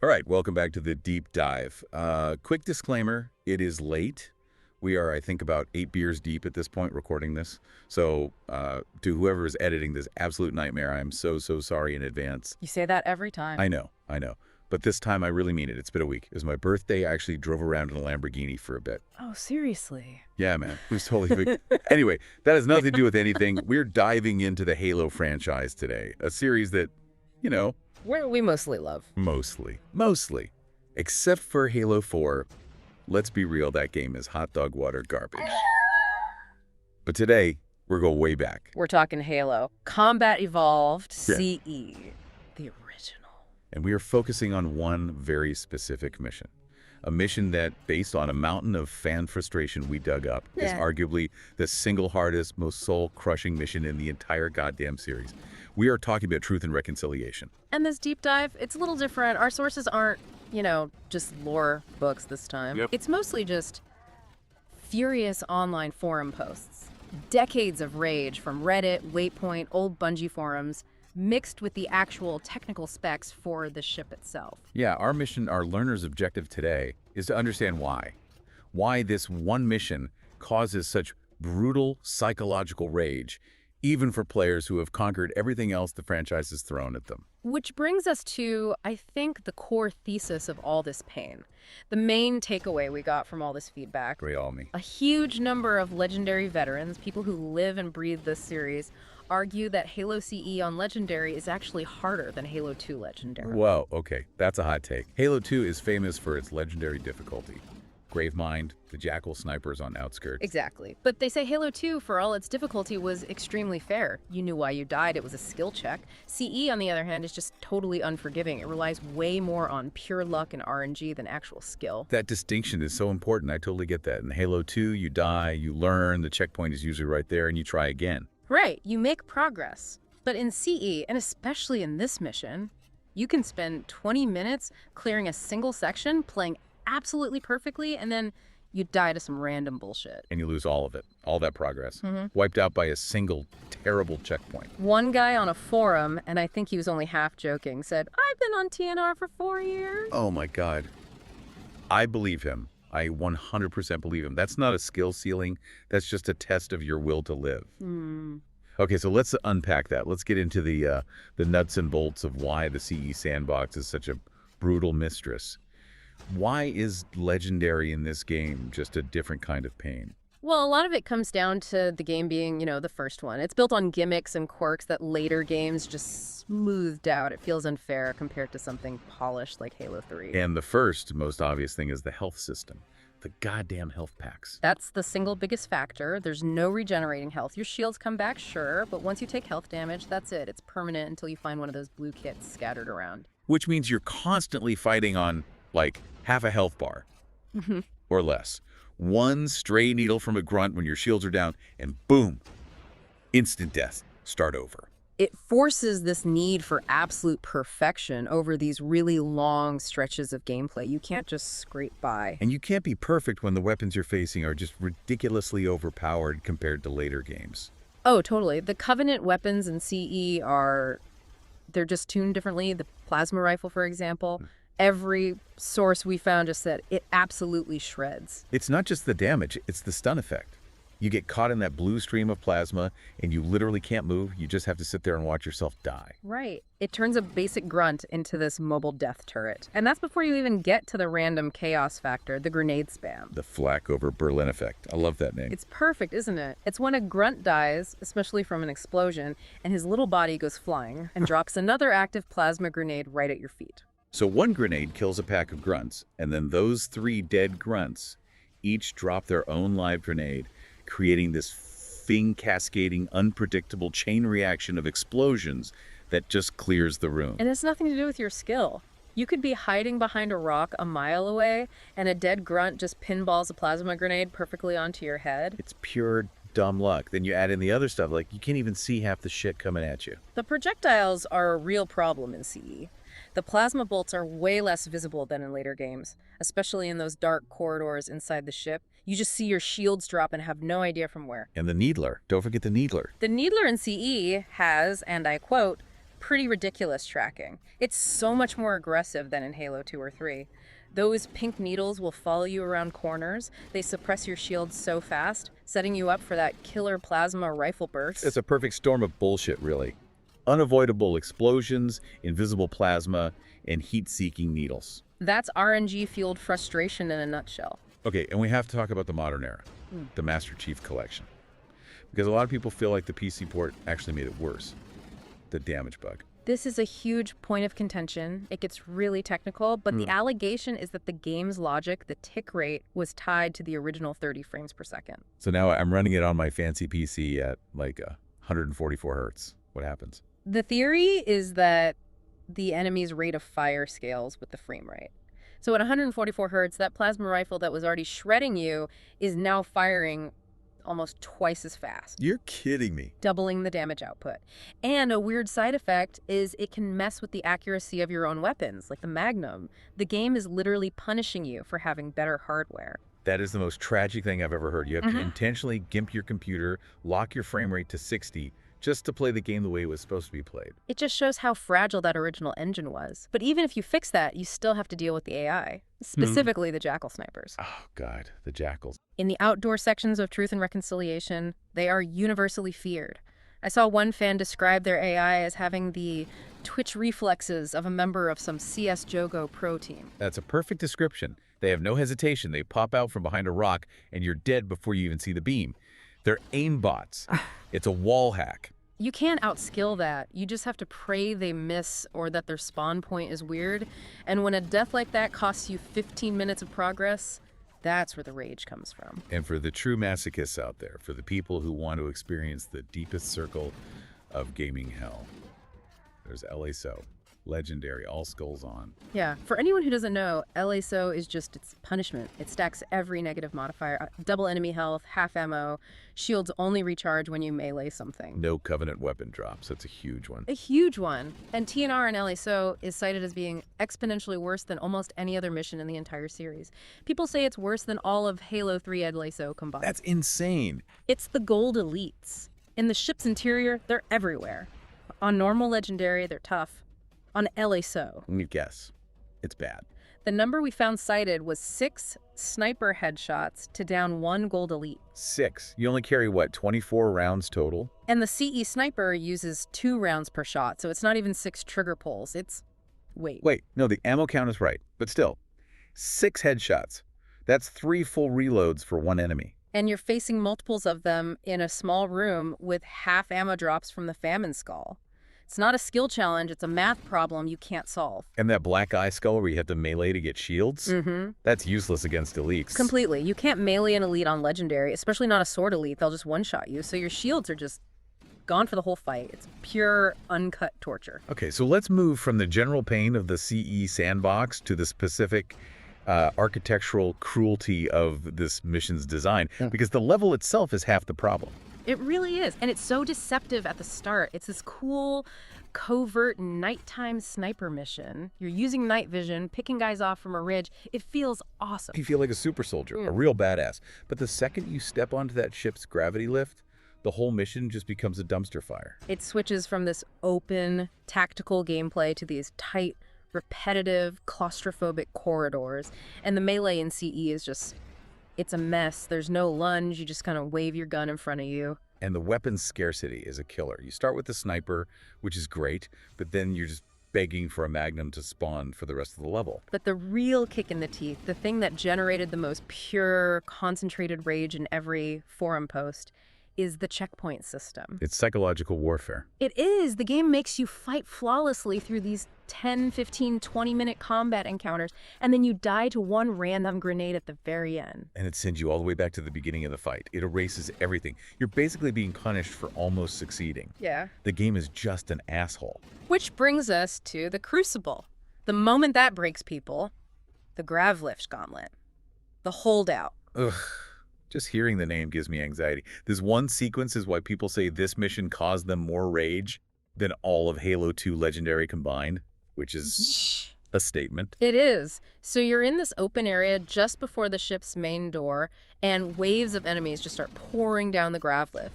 All right, welcome back to the deep dive. Quick disclaimer, it is late. We are, I think, about 8 beers deep at this point recording this. So to whoever is editing this absolute nightmare, I'm so sorry in advance. You say that every time. I know. But this time I really mean it. It's been a week. It was my birthday. I actually drove around in a Lamborghini for a bit. Oh, seriously? Yeah, man. It was totally big. Anyway, that has nothing to do with anything. We're diving into the Halo franchise today, a series that, you know, We mostly love. Mostly. Except for Halo 4. Let's be real, that game is hot dog water garbage. But today, we're going way back. We're talking Halo. Combat Evolved Yeah. CE. The original. And we are focusing on one very specific mission. A mission that, based on a mountain of fan frustration we dug up, is Yeah. arguably the single hardest, most soul-crushing mission in the entire goddamn series. We are talking about Truth and Reconciliation. And this deep dive, it's a little different. Our sources aren't, just lore books this time. Yep. It's mostly just furious online forum posts. Decades of rage from Reddit, Waypoint, old Bungie forums, mixed with the actual technical specs for the ship itself. Yeah, our mission, our learner's objective today, is to understand why. Why this one mission causes such brutal psychological rage, even for players who have conquered everything else the franchise has thrown at them. Which brings us to, I think, the core thesis of all this pain. The main takeaway we got from all this feedback. Great all me. A huge number of Legendary veterans, people who live and breathe this series, argue that Halo CE on Legendary is actually harder than Halo 2 Legendary. Whoa, okay, that's a hot take. Halo 2 is famous for its legendary difficulty. Gravemind, the Jackal snipers on Outskirts. Exactly. But they say Halo 2, for all its difficulty, was extremely fair. You knew why you died. It was a skill check. CE, on the other hand, is just totally unforgiving. It relies way more on pure luck and RNG than actual skill. That distinction is so important. I totally get that. In Halo 2, you die, you learn, the checkpoint is usually right there, and you try again. Right, you make progress. But in CE, and especially in this mission, you can spend 20 minutes clearing a single section, playing absolutely perfectly, and then you die to some random bullshit. And you lose all of it, all that progress. Mm-hmm. Wiped out by a single terrible checkpoint. One guy on a forum, and I think he was only half joking, said, "I've been on TNR for 4 years." Oh my God. I believe him. I 100% believe him. That's not a skill ceiling. That's just a test of your will to live. Okay, so let's unpack that. Let's get into the nuts and bolts of why the CE sandbox is such a brutal mistress. Why is Legendary in this game just a different kind of pain? Well, a lot of it comes down to the game being, the first one. It's built on gimmicks and quirks that later games just smoothed out. It feels unfair compared to something polished like Halo 3. And the first, most obvious thing is the health system. The goddamn health packs. That's the single biggest factor. There's no regenerating health. Your shields come back, sure, but once you take health damage, that's it. It's permanent until you find one of those blue kits scattered around. Which means you're constantly fighting on, like, half a health bar. Or less. One stray needle from a grunt when your shields are down, and boom, instant death. Start over. It forces this need for absolute perfection over these really long stretches of gameplay. You can't just scrape by. And you can't be perfect when the weapons you're facing are just ridiculously overpowered compared to later games. Oh, totally. The Covenant weapons in CE they're just tuned differently. The plasma rifle, for example, every source we found just said it absolutely shreds. It's not just the damage, it's the stun effect. You get caught in that blue stream of plasma, and you literally can't move. You just have to sit there and watch yourself die. Right. It turns a basic grunt into this mobile death turret. And that's before you even get to the random chaos factor, the grenade spam. The flak over Berlin effect. I love that name. It's perfect, isn't it? It's when a grunt dies, especially from an explosion, and his little body goes flying and drops another active plasma grenade right at your feet. So one grenade kills a pack of grunts, and then those 3 dead grunts each drop their own live grenade, creating this cascading, unpredictable chain reaction of explosions that just clears the room. And it's nothing to do with your skill. You could be hiding behind a rock a mile away, and a dead grunt just pinballs a plasma grenade perfectly onto your head. It's pure dumb luck. Then you add in the other stuff, like you can't even see half the shit coming at you. The projectiles are a real problem in CE. The plasma bolts are way less visible than in later games, especially in those dark corridors inside the ship. You just see your shields drop and have no idea from where. And the Needler. Don't forget the Needler. The Needler in CE has, and I quote, pretty ridiculous tracking. It's so much more aggressive than in Halo 2 or 3. Those pink needles will follow you around corners. They suppress your shield so fast, setting you up for that killer plasma rifle burst. It's a perfect storm of bullshit, really. Unavoidable explosions, invisible plasma, and heat-seeking needles. That's RNG-fueled frustration in a nutshell. Okay, and we have to talk about the modern era, the Master Chief Collection. Because a lot of people feel like the PC port actually made it worse. The damage bug. This is a huge point of contention. It gets really technical, but the allegation is that the game's logic, the tick rate, was tied to the original 30 frames per second. So now I'm running it on my fancy PC at like 144 hertz. What happens? The theory is that the enemy's rate of fire scales with the frame rate. So at 144 hertz, that plasma rifle that was already shredding you is now firing almost twice as fast, You're kidding me. doubling the damage output. And a weird side effect is it can mess with the accuracy of your own weapons, like the Magnum. The game is literally punishing you for having better hardware. That is the most tragic thing I've ever heard. You have to intentionally gimp your computer, lock your frame rate to 60, just to play the game the way it was supposed to be played. It just shows how fragile that original engine was. But even if you fix that, you still have to deal with the AI, specifically the Jackal snipers. Oh, God, the jackals. In the outdoor sections of Truth and Reconciliation, they are universally feared. I saw one fan describe their AI as having the twitch reflexes of a member of some CS Jogo pro team. That's a perfect description. They have no hesitation. They pop out from behind a rock, and you're dead before you even see the beam. They're aimbots. It's a wall hack. You can't outskill that. You just have to pray they miss or that their spawn point is weird. And when a death like that costs you 15 minutes of progress, that's where the rage comes from. And for the true masochists out there, for the people who want to experience the deepest circle of gaming hell, there's LASO. Legendary, all skulls on. Yeah, for anyone who doesn't know, LASO is just its punishment. It stacks every negative modifier, double enemy health, half ammo, shields only recharge when you melee something. No Covenant weapon drops. That's a huge one. A huge one. And TNR in LASO is cited as being exponentially worse than almost any other mission in the entire series. People say it's worse than all of Halo 3 and LASO combined. That's insane. It's the gold elites. In the ship's interior, they're everywhere. On normal Legendary, they're tough. On LASO, Let me guess. It's bad. the number we found cited was 6 sniper headshots to down 1 gold elite. 6. You only carry, what, 24 rounds total? And the CE sniper uses 2 rounds per shot, so it's not even 6 trigger pulls. It's... Wait. Wait, no, the ammo count is right. But still, 6 headshots. That's 3 full reloads for one enemy. And you're facing multiples of them in a small room with half ammo drops from the famine skull. It's not a skill challenge, it's a math problem you can't solve. And that black eye skull where you have to melee to get shields? That's useless against elites. Completely. You can't melee an elite on Legendary, especially not a sword elite. They'll just one-shot you, so your shields are just gone for the whole fight. It's pure, uncut torture. Okay, so let's move from the general pain of the CE sandbox to the specific architectural cruelty of this mission's design, because the level itself is half the problem. It really is. And it's so deceptive at the start. It's this cool, covert nighttime sniper mission. You're using night vision, picking guys off from a ridge. It feels awesome. You feel like a super soldier, a real badass. But the second you step onto that ship's gravity lift, the whole mission just becomes a dumpster fire. It switches from this open, tactical gameplay to these tight, repetitive, claustrophobic corridors. And the melee in CE is just... It's a mess. There's no lunge. You just kind of wave your gun in front of you. And the weapon scarcity is a killer. You start with the sniper, which is great, but then you're just begging for a Magnum to spawn for the rest of the level. But the real kick in the teeth, the thing that generated the most pure, concentrated rage in every forum post, is the checkpoint system. It's psychological warfare. It is. The game makes you fight flawlessly through these 10, 15, 20-minute combat encounters, and then you die to one random grenade at the very end. And it sends you all the way back to the beginning of the fight. It erases everything. You're basically being punished for almost succeeding. Yeah. The game is just an asshole. Which brings us to the Crucible. The moment that breaks people, the Gravlift Gauntlet. The Holdout. Ugh. Just hearing the name gives me anxiety. This one sequence is why people say this mission caused them more rage than all of Halo 2 Legendary combined, which is a statement. It is. So you're in this open area just before the ship's main door, and waves of enemies just start pouring down the Gravlift.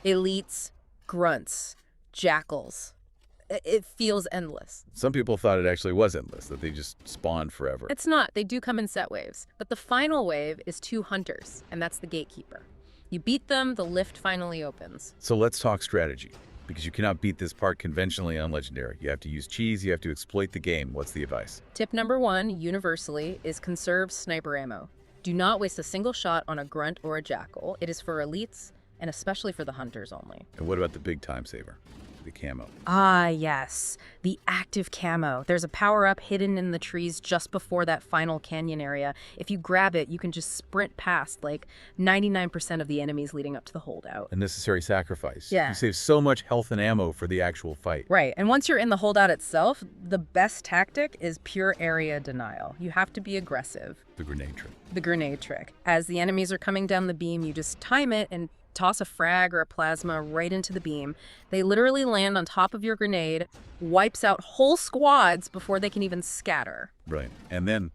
Elites, grunts, jackals. It feels endless. Some people thought it actually was endless, that they just spawned forever. It's not. They do come in set waves. But the final wave is 2 hunters, and that's the gatekeeper. You beat them, the lift finally opens. So let's talk strategy, because you cannot beat this part conventionally on Legendary. You have to use cheese, you have to exploit the game. What's the advice? Tip number 1, universally, is conserve sniper ammo. Do not waste a single shot on a grunt or a jackal. It is for elites, and especially for the hunters only. And what about the big time saver? The camo. Ah, yes. The active camo. There's a power-up hidden in the trees just before that final canyon area. If you grab it, you can just sprint past, like, 99% of the enemies leading up to the holdout. A necessary sacrifice. Yeah. You save so much health and ammo for the actual fight. Right, and once you're in the holdout itself, the best tactic is pure area denial. You have to be aggressive. The grenade trick. The grenade trick. As the enemies are coming down the beam, you just time it and toss a frag or a plasma right into the beam. They literally land on top of your grenade, wipes out whole squads before they can even scatter. Right. And then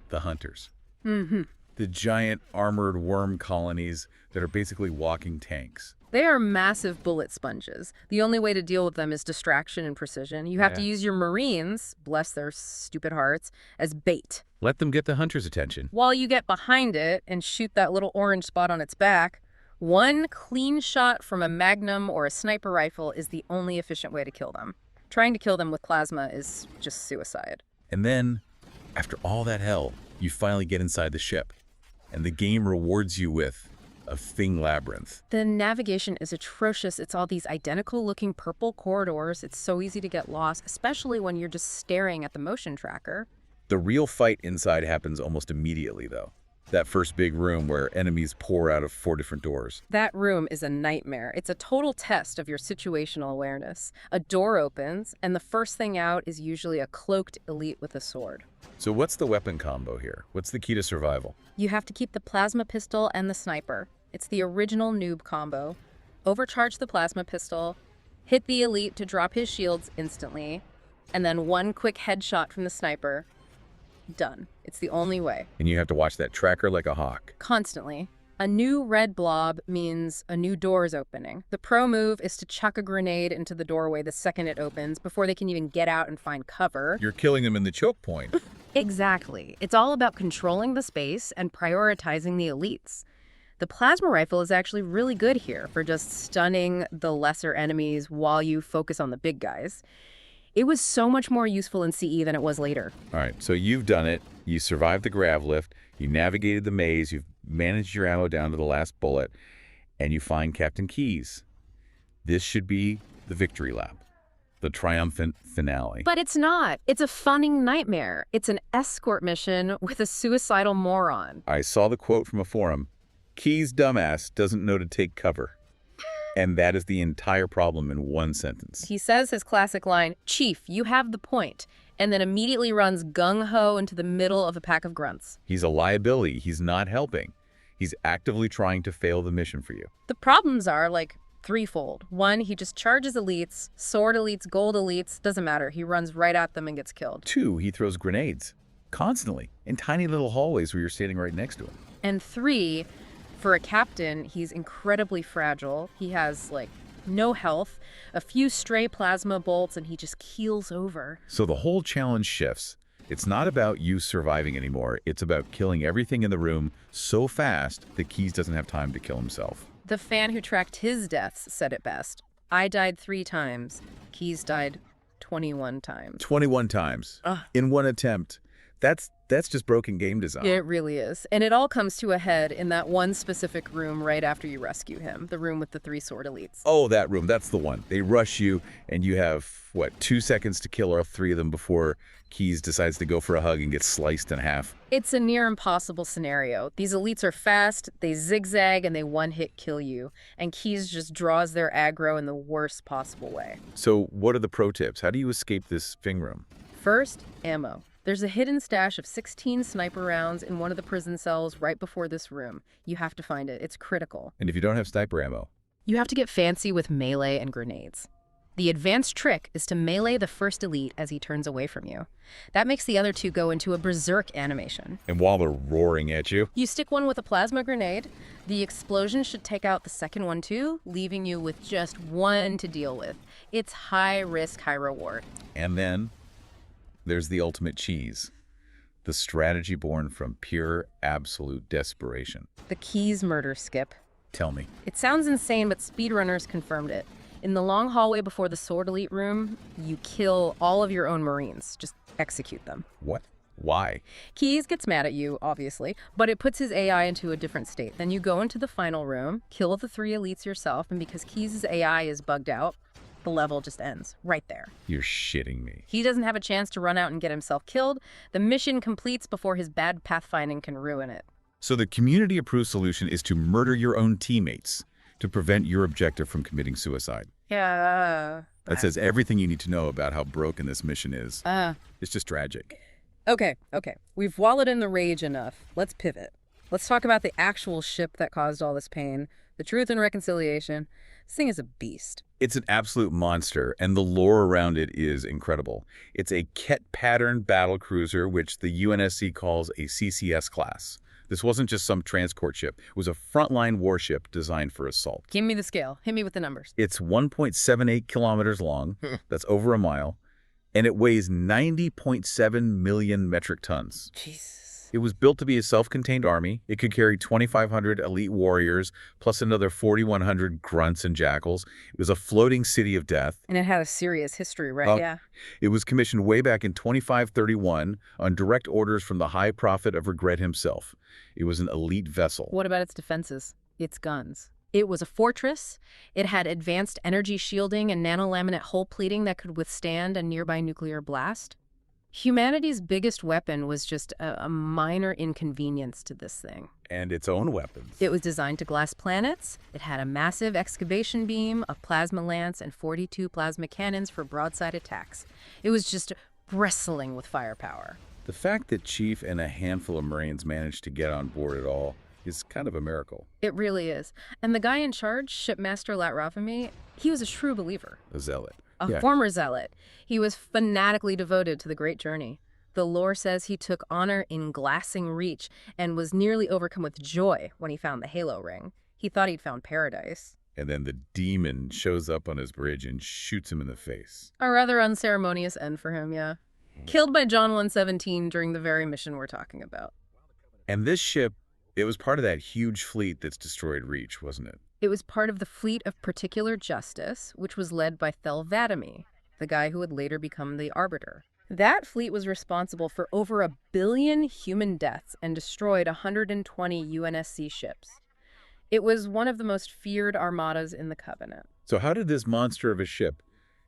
the hunters. Mm-hmm. The giant armored worm colonies that are basically walking tanks. They are massive bullet sponges. The only way to deal with them is distraction and precision. You have to use your Marines, bless their stupid hearts, as bait. Let them get the hunter's attention. While you get behind it and shoot that little orange spot on its back, one clean shot from a Magnum or a sniper rifle is the only efficient way to kill them. Trying to kill them with plasma is just suicide. And then, after all that hell, you finally get inside the ship. And the game rewards you with a Thing Labyrinth. The navigation is atrocious. It's all these identical-looking purple corridors. It's so easy to get lost, especially when you're just staring at the motion tracker. The real fight inside happens almost immediately, though. That first big room where enemies pour out of 4 different doors. That room is a nightmare. It's a total test of your situational awareness. A door opens, and the first thing out is usually a cloaked elite with a sword. So what's the weapon combo here? What's the key to survival? You have to keep the plasma pistol and the sniper. It's the original noob combo. Overcharge the plasma pistol, hit the elite to drop his shields instantly, and then one quick headshot from the sniper. Done. It's the only way. And you have to watch that tracker like a hawk. Constantly. A new red blob means a new door is opening. The pro move is to chuck a grenade into the doorway the second it opens before they can even get out and find cover. You're killing them in the choke point. Exactly. It's all about controlling the space and prioritizing the elites. The plasma rifle is actually really good here for just stunning the lesser enemies while you focus on the big guys. It was so much more useful in CE than it was later. All right, so you've done it. You survived the grav lift. You navigated the maze. You've managed your ammo down to the last bullet. And you find Captain Keyes. This should be the victory lap, the triumphant finale. But it's not. It's a funning nightmare. It's an escort mission with a suicidal moron. I saw the quote from a forum. Keyes' dumbass doesn't know to take cover. And that is the entire problem in one sentence. He says his classic line, "Chief, you have the point," and then immediately runs gung-ho into the middle of a pack of grunts. He's a liability. He's not helping. He's actively trying to fail the mission for you. The problems are, like, threefold. One, he just charges elites, sword elites, gold elites, doesn't matter. He runs right at them and gets killed. 2, he throws grenades. Constantly. In tiny little hallways where you're standing right next to him. And 3, for a captain, he's incredibly fragile. He has, like, no health, a few stray plasma bolts, and he just keels over. So the whole challenge shifts. It's not about you surviving anymore. It's about killing everything in the room so fast that Keyes doesn't have time to kill himself. The fan who tracked his deaths said it best. I died 3 times. Keyes died 21 times. 21 times. In one attempt. That's just broken game design. It really is. And it all comes to a head in that one specific room right after you rescue him, the room with the 3 sword elites. Oh, that room. That's the one. They rush you, and you have, 2 seconds to kill all 3 of them before Keyes decides to go for a hug and gets sliced in half. It's a near impossible scenario. These elites are fast, they zigzag, and they one-hit kill you. And Keyes just draws their aggro in the worst possible way. So what are the pro tips? How do you escape this Thing room? First, ammo. There's a hidden stash of 16 sniper rounds in one of the prison cells right before this room. You have to find it. It's critical. And if you don't have sniper ammo? You have to get fancy with melee and grenades. The advanced trick is to melee the first elite as he turns away from you. That makes the other two go into a berserk animation. And while they're roaring at you, You stick one with a plasma grenade. The explosion should take out the second one too, leaving you with just one to deal with. It's high risk, high reward. and then there's the ultimate cheese. The strategy born from pure, absolute desperation. The Keyes murder, Skip. Tell me. It sounds insane, but speedrunners confirmed it. In the long hallway before the Sword Elite room, you kill all of your own Marines. Just execute them. What? Why? Keyes gets mad at you, obviously, but it puts his AI into a different state. Then you go into the final room, kill the 3 elites yourself, and because Keyes' AI is bugged out, the level just ends right there. You're shitting me. He doesn't have a chance to run out and get himself killed. The mission completes before his bad pathfinding can ruin it. So the community-approved solution is to murder your own teammates to prevent your objective from committing suicide. Yeah. That says everything you need to know about how broken this mission is. It's just tragic. Okay. We've wallowed in the rage enough. Let's pivot. Let's talk about the actual ship that caused all this pain. The Truth and Reconciliation. This thing is a beast. It's an absolute monster, and the lore around it is incredible. It's a Ket pattern battle cruiser, which the UNSC calls a CCS class. This wasn't just some transport ship. It was a frontline warship designed for assault. Give me the scale. Hit me with the numbers. It's 1.78 kilometers long. That's over a mile. And it weighs 90.7 million metric tons. Jesus. It was built to be a self-contained army. It could carry 2,500 elite warriors, plus another 4,100 grunts and jackals. It was a floating city of death. And it had a serious history, right? Yeah. It was commissioned way back in 2531 on direct orders from the High Prophet of Regret himself. It was an elite vessel. What about its defenses? Its guns? It was a fortress. It had advanced energy shielding and nanolaminate hull pleating that could withstand a nearby nuclear blast. Humanity's biggest weapon was just a minor inconvenience to this thing. And its own weapons. It was designed to glass planets. It had a massive excavation beam, a plasma lance, and 42 plasma cannons for broadside attacks. It was just bristling with firepower. The fact that Chief and a handful of Marines managed to get on board at all is kind of a miracle. It really is. And the guy in charge, Shipmaster Lat-Rafami, he was a true believer. A zealot. A former zealot. He was fanatically devoted to the Great Journey. The lore says he took honor in glassing Reach and was nearly overcome with joy when he found the Halo Ring. He thought he'd found paradise. And then the demon shows up on his bridge and shoots him in the face. A rather unceremonious end for him, yeah. Killed by John 117 during the very mission we're talking about. And this ship, it was part of that huge fleet that's destroyed Reach, wasn't it? It was part of the Fleet of Particular Justice, which was led by Thel 'Vadamee, the guy who would later become the Arbiter. That fleet was responsible for over 1 billion human deaths and destroyed 120 UNSC ships. It was one of the most feared armadas in the Covenant. So how did this monster of a ship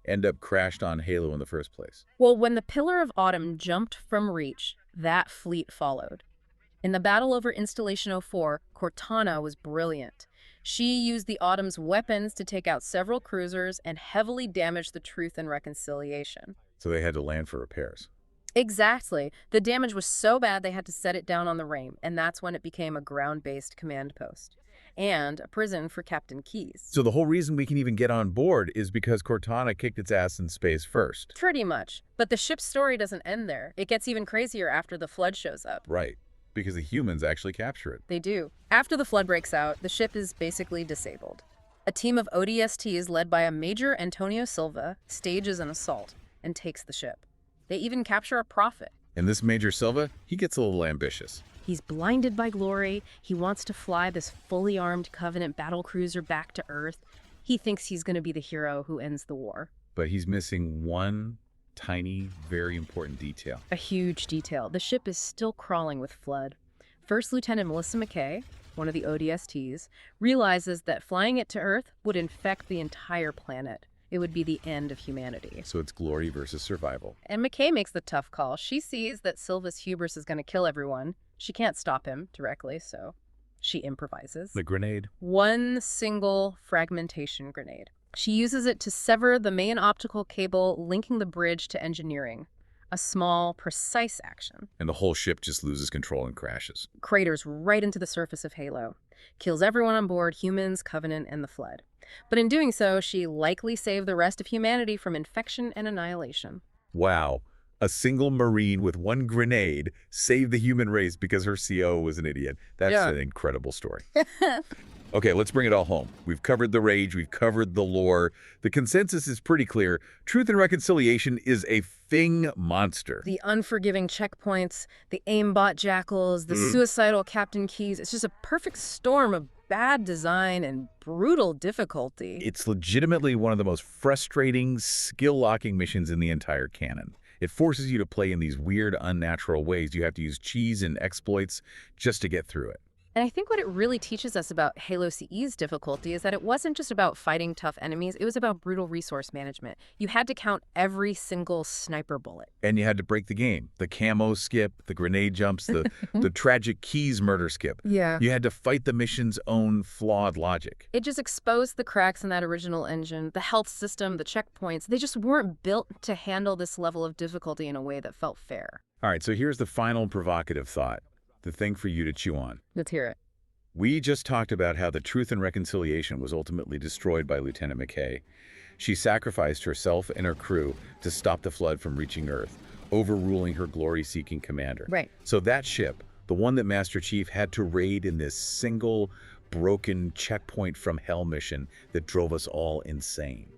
end up crashed on Halo in the first place? Well, when the Pillar of Autumn jumped from Reach, that fleet followed. In the battle over Installation 04, Cortana was brilliant. She used the Autumn's weapons to take out several cruisers and heavily damage the Truth and Reconciliation. So they had to land for repairs. Exactly. The damage was so bad they had to set it down on the Reim, and that's when it became a ground-based command post. And a prison for Captain Keyes. So the whole reason we can even get on board is because Cortana kicked its ass in space first. Pretty much. But the ship's story doesn't end there. It gets even crazier after the Flood shows up. Right. Because the humans actually capture it. They do. After the Flood breaks out, the ship is basically disabled. A team of ODSTs led by a Major Antonio Silva stages an assault and takes the ship. They even capture a prophet. And this Major Silva, he gets a little ambitious. He's blinded by glory. He wants to fly this fully armed Covenant battlecruiser back to Earth. He thinks he's going to be the hero who ends the war. But he's missing one tiny, very important detail. A huge detail. The ship is still crawling with Flood. First Lieutenant Melissa McKay, one of the ODSTs, realizes that flying it to Earth would infect the entire planet. It would be the end of humanity. So it's glory versus survival. And McKay makes the tough call. She sees that Silva's hubris is going to kill everyone. She can't stop him directly, so she improvises. The grenade? One single fragmentation grenade. She uses it to sever the main optical cable linking the bridge to engineering. A small, precise action. And the whole ship just loses control and crashes. Craters right into the surface of Halo. Kills everyone on board, humans, Covenant, and the Flood. But in doing so, she likely saved the rest of humanity from infection and annihilation. Wow. A single Marine with one grenade saved the human race because her CO was an idiot. That's Yeah. an incredible story. Okay, let's bring it all home. We've covered the rage, we've covered the lore. The consensus is pretty clear. Truth and Reconciliation is a Fing monster. The unforgiving checkpoints, the aimbot jackals, the suicidal Captain Keyes. It's just a perfect storm of bad design and brutal difficulty. It's legitimately one of the most frustrating, skill-locking missions in the entire canon. It forces you to play in these weird, unnatural ways. You have to use cheese and exploits just to get through it. And I think what it really teaches us about Halo CE's difficulty is that it wasn't just about fighting tough enemies, it was about brutal resource management. You had to count every single sniper bullet. And you had to break the game. The camo skip, the grenade jumps, the tragic Keyes murder skip. Yeah. You had to fight the mission's own flawed logic. It just exposed the cracks in that original engine, the health system, the checkpoints. They just weren't built to handle this level of difficulty in a way that felt fair. All right, so here's the final provocative thought, the thing for you to chew on. Let's hear it. We just talked about how the Truth and Reconciliation was ultimately destroyed by Lieutenant McKay. She sacrificed herself and her crew to stop the Flood from reaching Earth, overruling her glory-seeking commander. Right. So that ship, the one that Master Chief had to raid in this single, broken checkpoint from hell mission that drove us all insane.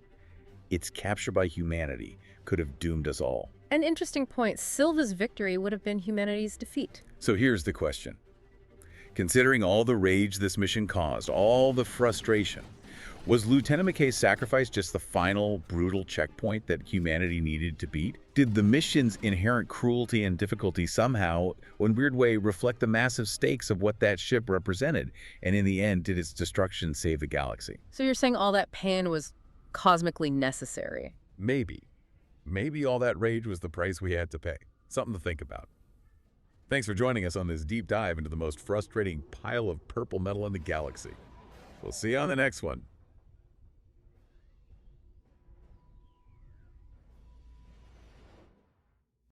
Its capture by humanity could have doomed us all. An interesting point. Silva's victory would have been humanity's defeat. So here's the question. Considering all the rage this mission caused, all the frustration, was Lieutenant McKay's sacrifice just the final, brutal checkpoint that humanity needed to beat? Did the mission's inherent cruelty and difficulty somehow, in a weird way, reflect the massive stakes of what that ship represented? And in the end, did its destruction save the galaxy? So you're saying all that pain was cosmically necessary? Maybe. Maybe all that rage was the price we had to pay. Something to think about. Thanks for joining us on this deep dive into the most frustrating pile of purple metal in the galaxy. We'll see you on the next one.